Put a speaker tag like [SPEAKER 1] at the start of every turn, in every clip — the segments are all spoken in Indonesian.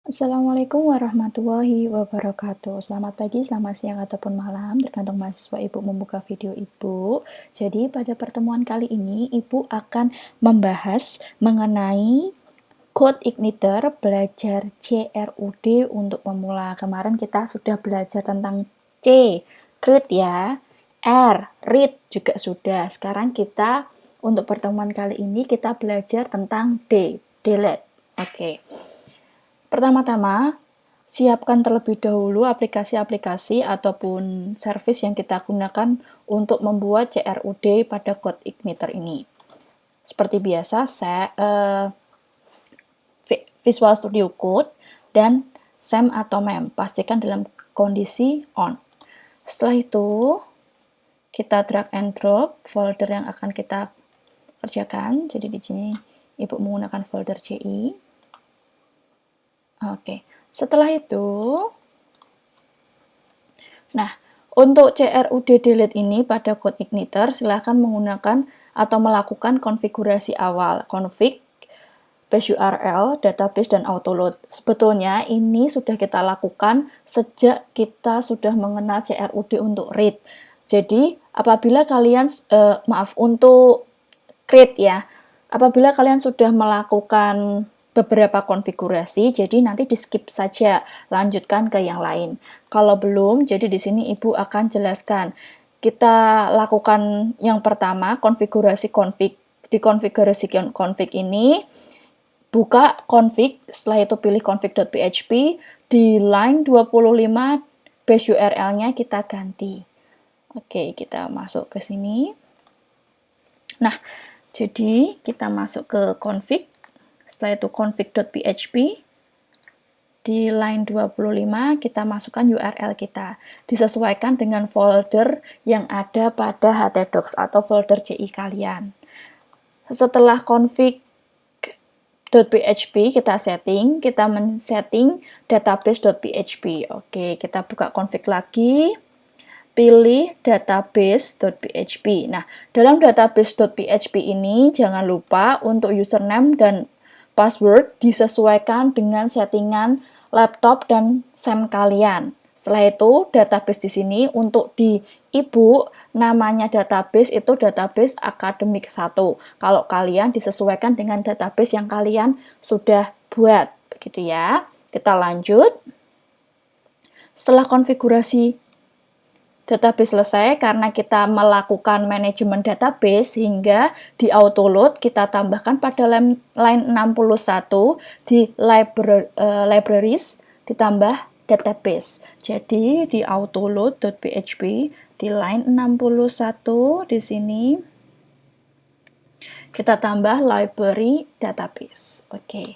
[SPEAKER 1] Assalamualaikum warahmatullahi wabarakatuh. Selamat pagi, selamat siang, ataupun malam, tergantung mahasiswa Ibu membuka video Ibu. Jadi pada pertemuan kali ini, Ibu akan membahas mengenai Code Igniter belajar CRUD untuk pemula. Kemarin kita sudah belajar tentang C, create ya, R, read juga sudah. Sekarang kita untuk pertemuan kali ini kita belajar tentang D, delete. Oke. Pertama-tama, siapkan terlebih dahulu aplikasi-aplikasi ataupun service yang kita gunakan untuk membuat CRUD pada Code Igniter ini. Seperti biasa, Visual Studio Code dan SAM atau MEM. Pastikan dalam kondisi on. Setelah itu, kita drag and drop folder yang akan kita kerjakan. Jadi di sini Ibu menggunakan folder CI. Oke, setelah itu, nah, untuk CRUD delete ini pada Code Igniter, silahkan menggunakan atau melakukan konfigurasi awal, config, base URL, database, dan autoload. Sebetulnya ini sudah kita lakukan sejak kita sudah mengenal CRUD untuk read. Jadi, apabila kalian, untuk create ya, apabila kalian sudah melakukan beberapa konfigurasi, jadi nanti di skip saja, lanjutkan ke yang lain. Kalau belum, jadi di sini Ibu akan jelaskan. Kita lakukan yang pertama, konfigurasi config. Di konfigurasi config ini, buka config, setelah itu pilih config.php, di line 25, base URL-nya kita ganti. Oke, kita masuk ke sini. Nah, jadi kita masuk ke config, setelah itu config.php, di line 25 kita masukkan URL kita. Disesuaikan dengan folder yang ada pada htdocs atau folder CI kalian. Setelah config.php kita setting, kita men-setting database.php. Oke, kita buka config lagi. Pilih database.php. Nah, dalam database.php ini jangan lupa untuk username dan password disesuaikan dengan settingan laptop dan SAM kalian. Setelah itu, database di sini untuk di Ibu namanya database itu database akademik 1. Kalau kalian disesuaikan dengan database yang kalian sudah buat, begitu ya. Kita lanjut. Setelah konfigurasi database selesai, karena kita melakukan manajemen database sehingga di autoload kita tambahkan pada line 61 di libraries ditambah database. Jadi di autoload.php di line 61 di sini kita tambah library database. Oke.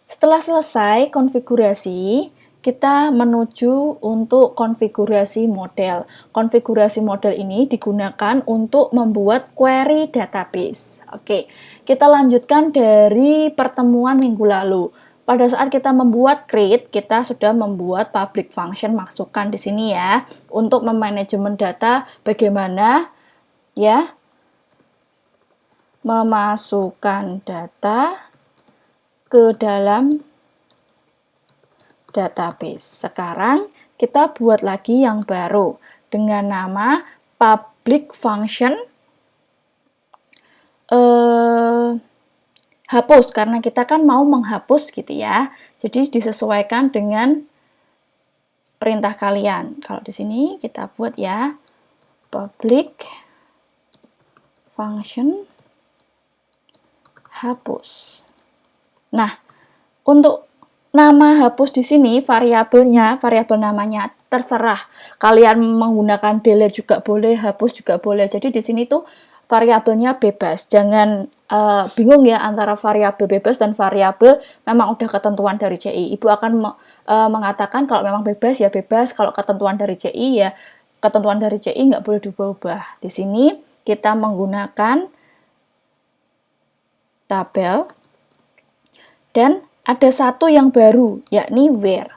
[SPEAKER 1] Setelah selesai konfigurasi, kita menuju untuk konfigurasi model. Konfigurasi model ini digunakan untuk membuat query database. Oke, kita lanjutkan dari pertemuan minggu lalu. Pada saat kita membuat create, kita sudah membuat public function, masukkan di sini ya, untuk memanajemen data bagaimana ya memasukkan data ke dalam database. Sekarang kita buat lagi yang baru dengan nama public function hapus, karena kita kan mau menghapus gitu ya. Jadi disesuaikan dengan perintah kalian. Kalau di sini kita buat ya public function hapus. Nah, untuk nama hapus di sini variabel namanya terserah. Kalian menggunakan delete juga boleh, hapus juga boleh. Jadi di sini tuh variabelnya bebas. Jangan bingung ya antara variabel bebas dan variabel memang udah ketentuan dari CI. Ibu akan mengatakan kalau memang bebas ya bebas, kalau ketentuan dari CI ya ketentuan dari CI nggak boleh diubah-ubah. Di sini kita menggunakan tabel dan ada satu yang baru, yakni where.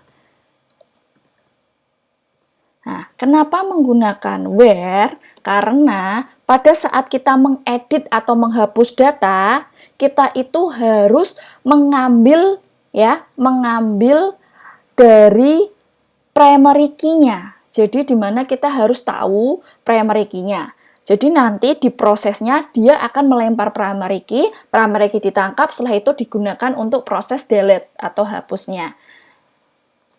[SPEAKER 1] Nah, kenapa menggunakan where? Karena pada saat kita mengedit atau menghapus data, kita itu harus mengambil ya, mengambil dari primary key-nya. Jadi di mana kita harus tahu primary key-nya. Jadi nanti di prosesnya dia akan melempar primary key ditangkap, setelah itu digunakan untuk proses delete atau hapusnya.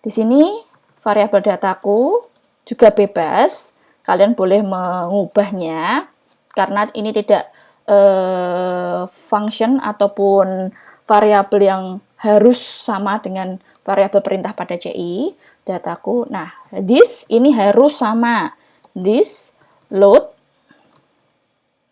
[SPEAKER 1] Di sini variabel dataku juga bebas, kalian boleh mengubahnya karena ini tidak function ataupun variabel yang harus sama dengan variabel perintah pada CI dataku. Nah, this ini harus sama. This load,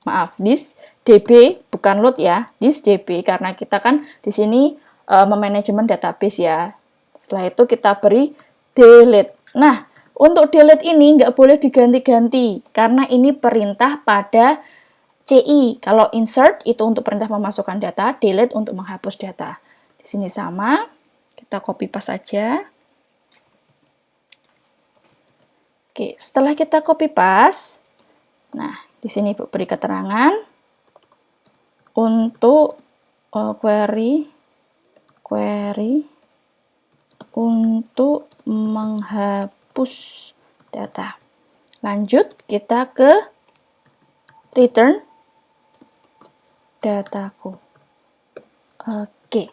[SPEAKER 1] maaf, this DB bukan load ya, this DB karena kita kan di sini memanajemen database ya. Setelah itu kita beri delete. Nah, untuk delete ini nggak boleh diganti-ganti karena ini perintah pada CI. Kalau insert itu untuk perintah memasukkan data, delete untuk menghapus data. Di sini sama, kita copy paste saja. Oke, setelah kita copy paste, nah di sini Ibu beri keterangan untuk query untuk menghapus data. Lanjut kita ke return dataku. Oke.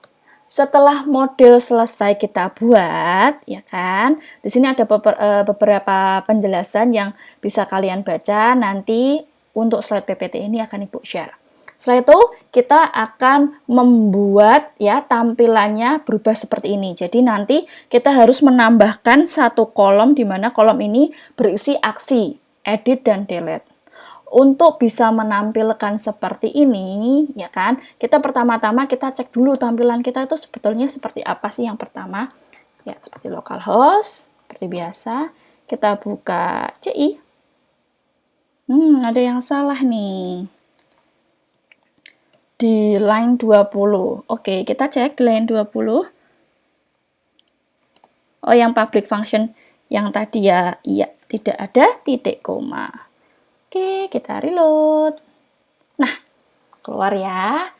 [SPEAKER 1] Setelah model selesai kita buat, ya kan? Di sini ada beberapa penjelasan yang bisa kalian baca. Nanti untuk slide PPT ini akan Ibu share. Setelah itu kita akan membuat ya tampilannya berubah seperti ini. Jadi nanti kita harus menambahkan satu kolom di mana kolom ini berisi aksi edit dan delete. Untuk bisa menampilkan seperti ini, ya kan, kita pertama-tama kita cek dulu tampilan kita itu sebetulnya seperti apa sih yang pertama. Ya, seperti localhost, seperti biasa. Kita buka CI. Ada yang salah nih. Di line 20. Oke, kita cek di line 20. Oh, yang public function yang tadi ya, iya, tidak ada titik koma. Oke, kita reload. Nah, keluar ya.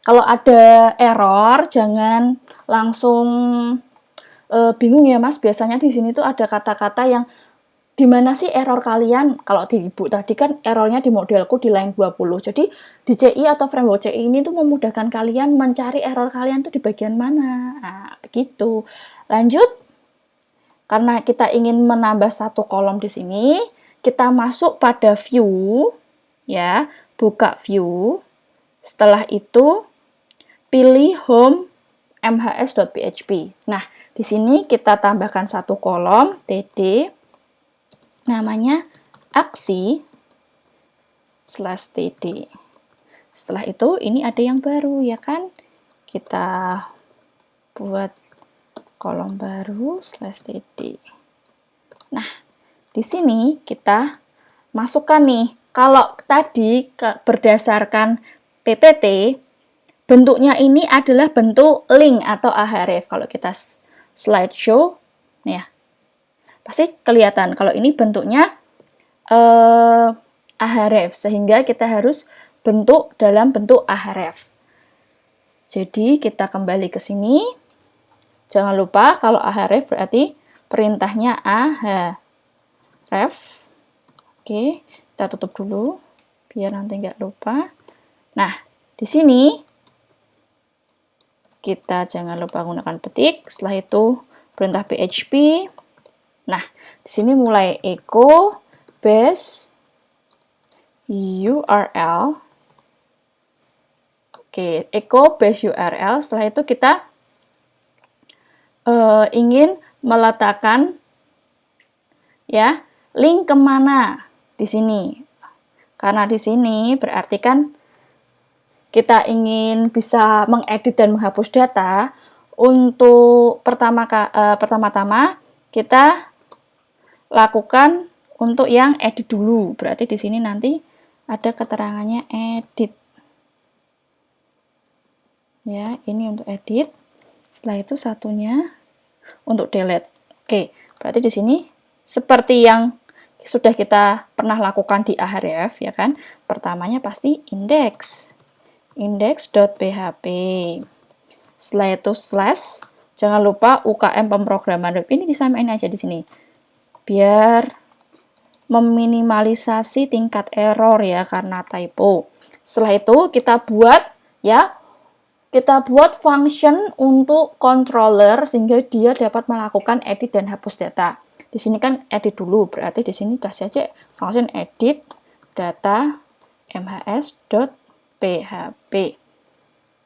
[SPEAKER 1] Kalau ada error, jangan langsung bingung ya Mas. Biasanya di sini tuh ada kata-kata yang di mana sih error kalian? Kalau di Ibu tadi kan errornya di modelku di line 20. Jadi di CI atau framework CI ini tuh memudahkan kalian mencari error kalian tuh di bagian mana. Nah, begitu. Lanjut. Karena kita ingin menambah satu kolom di sini, kita masuk pada view, ya, buka view. Setelah itu pilih home mhs.php. Nah, di sini kita tambahkan satu kolom td, namanya aksi /td. Setelah itu ini ada yang baru ya kan? Kita buat kolom baru /td. Nah, di sini kita masukkan nih, kalau tadi berdasarkan PPT, bentuknya ini adalah bentuk link atau ahref. Kalau kita slideshow, nih ya, pasti kelihatan. Kalau ini bentuknya ahref, sehingga kita harus bentuk dalam bentuk ahref. Jadi kita kembali ke sini. Jangan lupa kalau ahref berarti perintahnya ref. Oke, kita tutup dulu biar nanti nggak lupa. Nah, di sini kita jangan lupa gunakan petik. Setelah itu perintah PHP. Nah, di sini mulai echo base URL. Oke, echo base URL. Setelah itu kita ingin meletakkan ya link kemana di sini, karena di sini berarti kan kita ingin bisa mengedit dan menghapus data. Untuk pertama-tama kita lakukan untuk yang edit dulu, berarti di sini nanti ada keterangannya edit ya, ini untuk edit. Setelah itu satunya untuk delete. Oke, berarti di sini seperti yang sudah kita pernah lakukan di ahref ya kan. Pertamanya pasti index.php. Setelah itu slash Jangan lupa UKM pemrograman web ini disamain aja di sini. Biar meminimalisasi tingkat error ya karena typo. Setelah itu kita buat ya, kita buat function untuk controller sehingga dia dapat melakukan edit dan hapus data. Di sini kan edit dulu, berarti di sini kasih aja function edit data mhs.php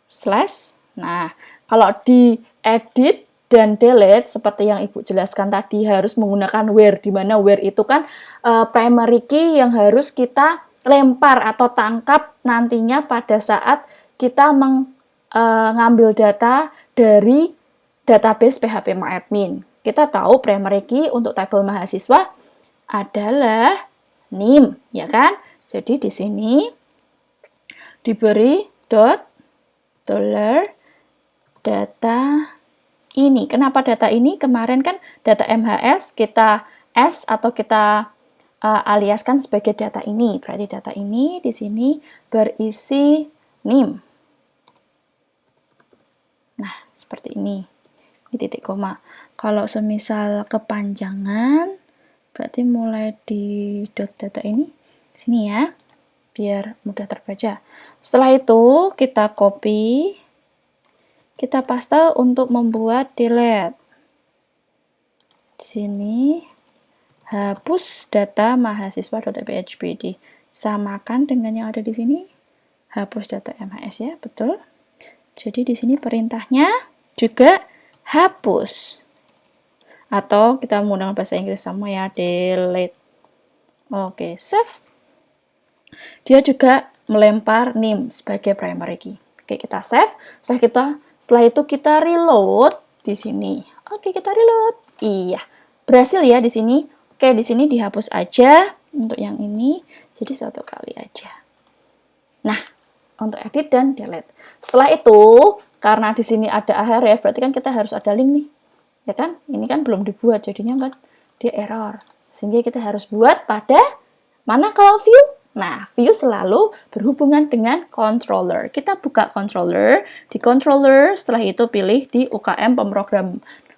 [SPEAKER 1] slash. Nah, kalau di edit dan delete seperti yang Ibu jelaskan tadi harus menggunakan where, di mana where itu kan primary key yang harus kita lempar atau tangkap nantinya pada saat kita mengambil data dari database PHPMyAdmin. Kita tahu primary key untuk tabel mahasiswa adalah NIM, ya kan? Jadi di sini diberi $, data ini. Kenapa data ini? Kemarin kan data MHS kita S atau kita aliaskan sebagai data ini. Berarti data ini di sini berisi NIM. Nah, seperti ini. Ini titik koma. Kalau semisal kepanjangan, berarti mulai di data ini, sini ya, biar mudah terbaca. Setelah itu kita copy, kita paste untuk membuat delete. Di sini hapus data mahasiswa.php, disamakan dengan yang ada di sini. Hapus data MHS ya, betul. Jadi di sini perintahnya juga hapus. Atau kita menggunakan bahasa Inggris sama ya, delete. Oke, save. Dia juga melempar NIM sebagai primary key. Oke, kita save. Setelah itu kita reload di sini. Oke, kita reload. Iya, berhasil ya di sini. Oke, di sini dihapus aja untuk yang ini. Jadi 1 kali aja. Nah, untuk edit dan delete. Setelah itu, karena di sini ada href, berarti kan kita harus ada link nih. Ya kan? Ini kan belum dibuat, jadinya kan dia error. Sehingga kita harus buat pada mana kalau view? Nah, view selalu berhubungan dengan controller. Kita buka controller, di controller setelah itu pilih di UKM pemrogram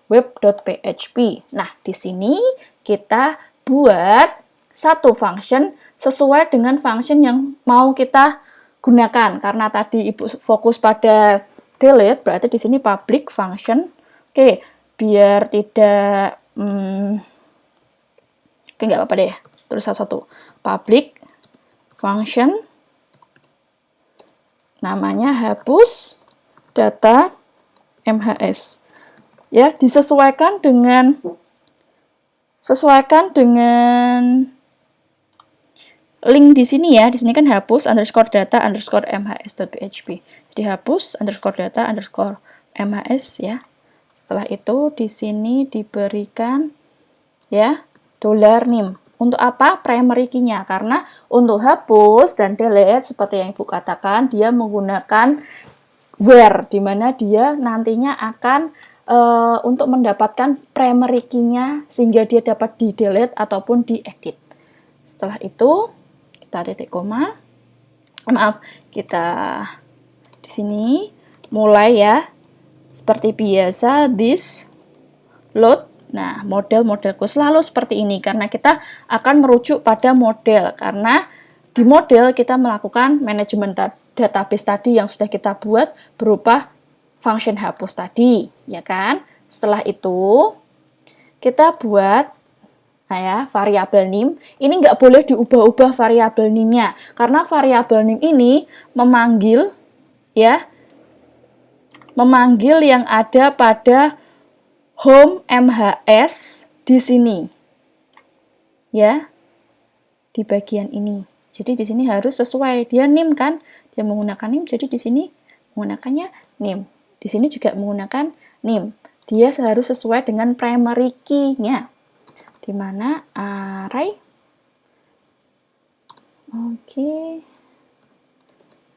[SPEAKER 1] web.php. Nah, di sini kita buat satu function sesuai dengan function yang mau kita gunakan. Karena tadi Ibu fokus pada delete, berarti di sini public function. Oke, biar tidak oke, nggak apa-apa deh. Terus satu public function namanya hapus data MHS. Ya, disesuaikan dengan link di sini ya. Di sini kan hapus underscore data underscore mhs.php. Jadi hapus underscore data underscore mhs ya. Setelah itu di sini diberikan ya $NIM. Untuk apa? Primary key-nya. Karena untuk hapus dan delete seperti yang Ibu katakan, dia menggunakan where, di mana dia nantinya akan untuk mendapatkan primary key-nya sehingga dia dapat di-delete ataupun diedit. Setelah itu kita titik koma. Maaf, kita di sini mulai ya. Seperti biasa this load. Nah, model-modelku selalu seperti ini karena kita akan merujuk pada model, karena di model kita melakukan manajemen database tadi yang sudah kita buat berupa function hapus tadi, ya kan? Setelah itu kita buat variabel NIM. Ini nggak boleh diubah-ubah variabel NIM-nya, karena variabel NIM ini memanggil yang ada pada home MHS di sini. Ya. Di bagian ini. Jadi di sini harus sesuai. Dia NIM kan? Dia menggunakan NIM, jadi di sini menggunakannya NIM. Di sini juga menggunakan NIM. Dia harus sesuai dengan primary key-nya. Di mana array. Oke.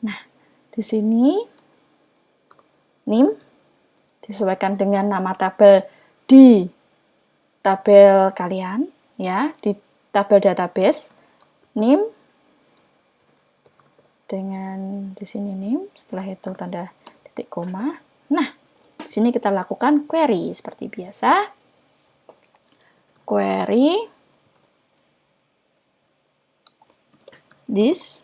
[SPEAKER 1] Nah, di sini NIM disesuaikan dengan nama tabel di tabel kalian ya, di tabel database NIM dengan di sini NIM, setelah itu tanda titik koma. Nah, Di sini kita lakukan query seperti biasa. Query this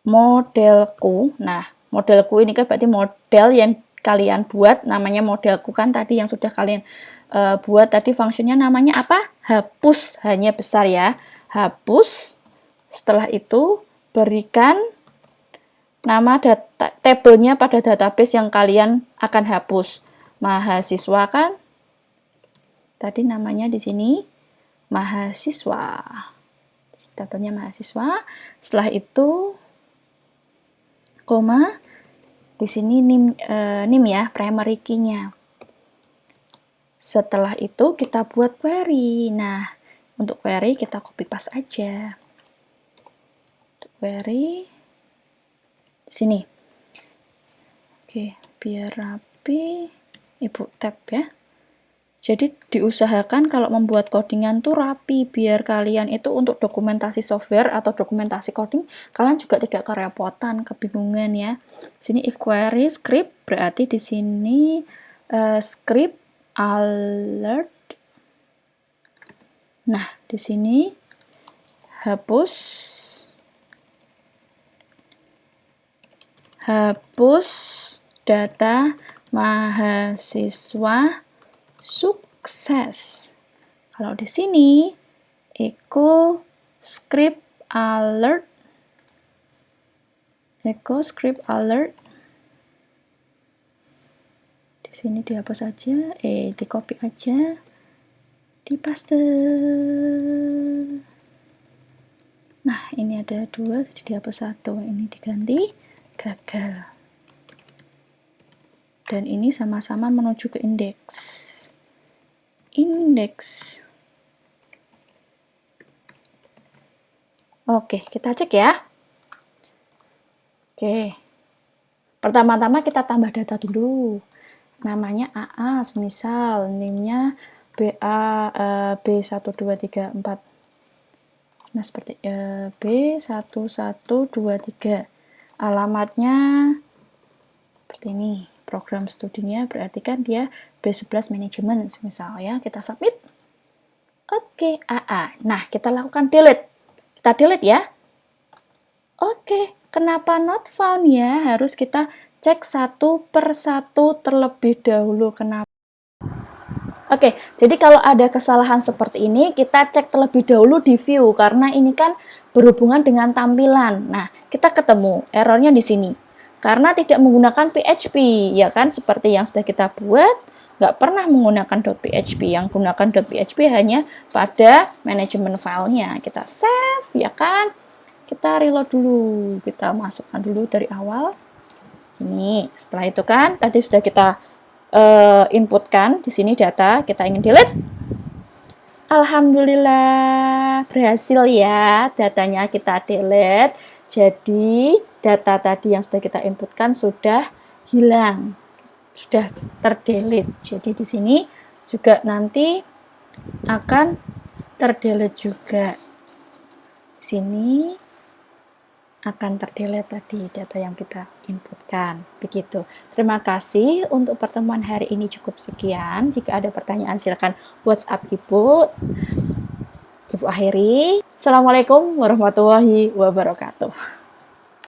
[SPEAKER 1] modelku. Nah, modelku ini kan berarti model yang kalian buat, namanya modelku kan tadi yang sudah kalian buat tadi, fungsinya namanya apa? Hapus, hanya besar ya. Hapus. Setelah itu berikan nama tabelnya pada database yang kalian akan hapus. Mahasiswa kan? Tadi namanya di sini mahasiswa. Tabelnya mahasiswa. Setelah itu koma, di sini nim ya, primary key-nya. Setelah itu kita buat query. Nah, untuk query kita copy paste aja. Untuk query di sini. Oke, biar rapi, Ibu tab ya. Jadi diusahakan kalau membuat codingan tuh rapi, biar kalian itu untuk dokumentasi software atau dokumentasi coding, kalian juga tidak kerepotan, kebingungan ya. Sini if query script, berarti di sini script alert. Nah, di sini hapus data mahasiswa sukses. Kalau di sini echo script alert, di sini dihapus aja, di copy aja, di paste. Nah, ini ada 2, jadi dihapus 1, ini diganti gagal. Dan ini sama-sama menuju ke indeks. Oke, kita cek ya. Oke. Pertama-tama kita tambah data dulu. Namanya AA, misal name-nya BA B1234. Nah, seperti B1123. Alamatnya seperti ini. Program studinya berarti kan dia B11 manajemen misal ya. Kita submit. Oke, AA. Nah, kita lakukan delete. Kita delete ya. Oke, kenapa not found ya? Harus kita cek satu per satu terlebih dahulu. Kenapa? Oke, jadi kalau ada kesalahan seperti ini, kita cek terlebih dahulu di view, karena ini kan berhubungan dengan tampilan. Nah, kita ketemu errornya di sini. Karena tidak menggunakan PHP, ya kan? Seperti yang sudah kita buat, nggak pernah menggunakan .php. Yang gunakan .php hanya pada manajemen filenya. Kita save, ya kan? Kita reload dulu, kita masukkan dulu dari awal. Ini, setelah itu kan, tadi sudah kita inputkan di sini data, kita ingin delete. Alhamdulillah berhasil ya, datanya kita delete. Jadi data tadi yang sudah kita inputkan sudah hilang, sudah terdelete. Jadi di sini juga nanti akan terdelete juga. Di sini akan terdelete tadi data yang kita inputkan. Begitu. Terima kasih untuk pertemuan hari ini, cukup sekian. Jika ada pertanyaan silakan WhatsApp Ibu akhiri. Assalamualaikum warahmatullahi wabarakatuh.